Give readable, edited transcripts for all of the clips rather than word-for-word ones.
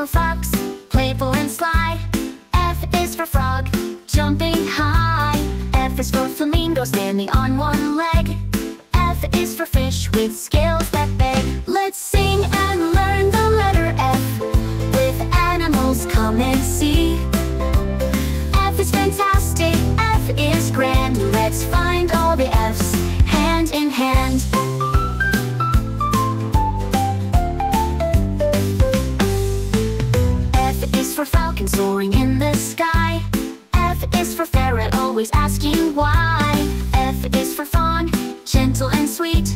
for fox, playful and sly. F is for frog, jumping high. F is for flamingo, standing on one leg. F is for fish with scales that beg. Let's sing and learn the letter F. With animals, come and see. F is fantastic, F is grand. Let's find all the F's hand in hand. F is for Falcon, soaring in the sky. F is for Ferret, always asking why. F is for Fawn, gentle and sweet.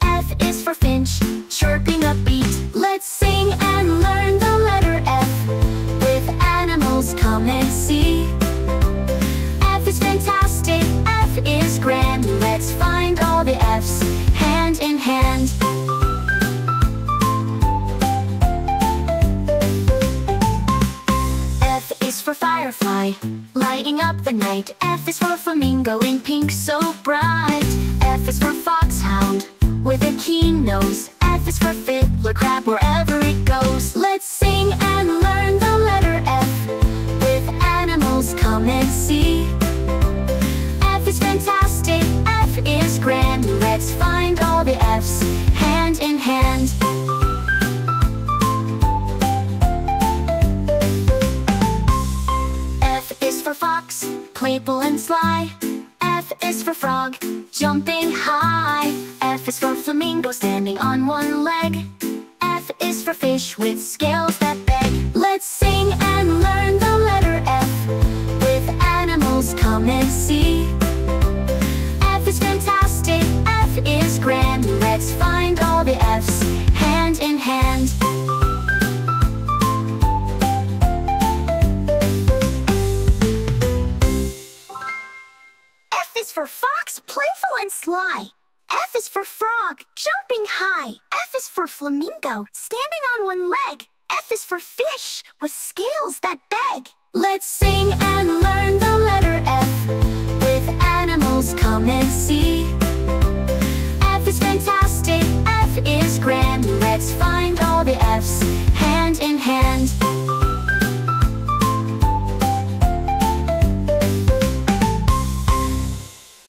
F is for Finch, chirping upbeat. Let's sing and learn the letter F. With animals, come and see. F is fantastic, F is grand. Let's find all the F's hand in hand. F is for Firefly, lighting up the night. F is for Flamingo in pink so bright. F is for Foxhound, with a keen nose. F is for Fiddler Crab, wherever it goes. Let's sing and learn the letter F. With animals, come and see. F is fantastic, F is grand. Let's find all the F's hand in hand. F is for fox, playful and sly. F is for frog, jumping high. F is for flamingo, standing on one leg. F is for fish with scales that beg. Let's sing and learn the letter F. With animals, come and see. F is fantastic, F is grand. Let's find all the F's hand in hand. F is for fox, playful and sly. F is for frog, jumping high. F is for flamingo, standing on one leg. F is for fish, with scales that beg. Let's sing and learn the letter F. With animals, come and see.